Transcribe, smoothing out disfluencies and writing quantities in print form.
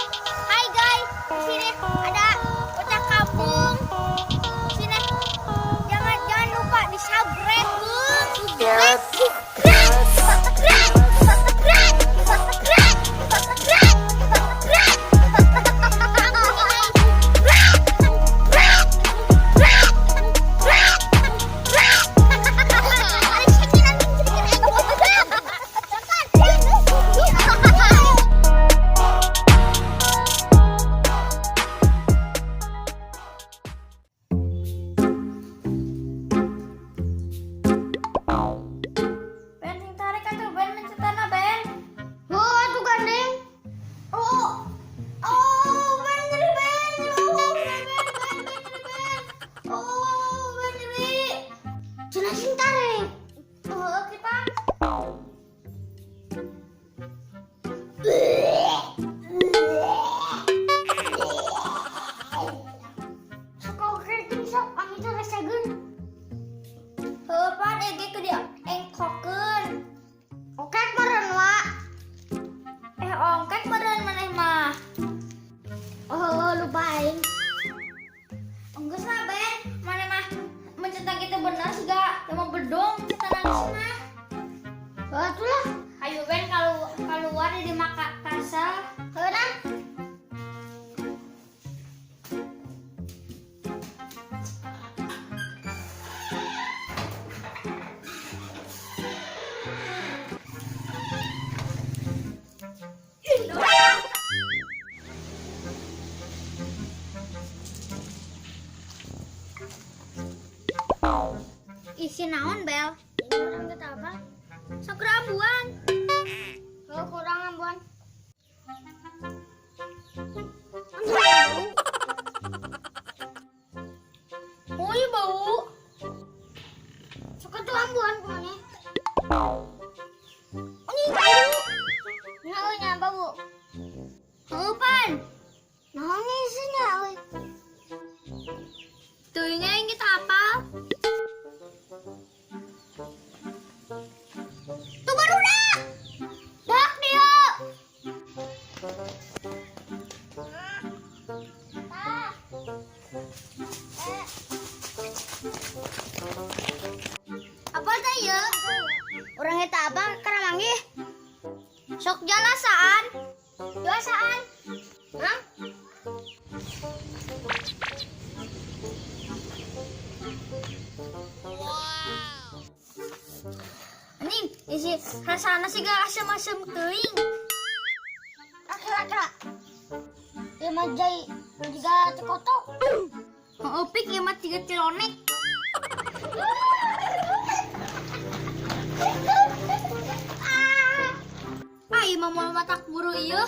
Hai guys, sini ada bocah kampung. Sini, jangan lupa di subscribe, enggak sah Ben, mana mah mencetak itu benar sih gak, cuma bedong cetak nangis mah. Itulah. Ayo Ben kalau keluar di makan kasar, heran. Isi naon Bel? Ini orang kita apa? Sakura ambuan. Oh kurang ambuan. Oh iya bau. Suka tuh ambuan kemana? Ini bau. Nah bau. Pan. Nah ini isinya. Tuhnya yang kita apa? Apa saya? Orang eta apa karena manggih? Sok jalasaan. Jalasaan. Hah? Wow. Ini isi rasana sih gak asam-asam teuing. Akra. Ieu mah jai juga cekotok. Opik ieu mah 3 cilonek. Ieu mah moal matak buru ieu.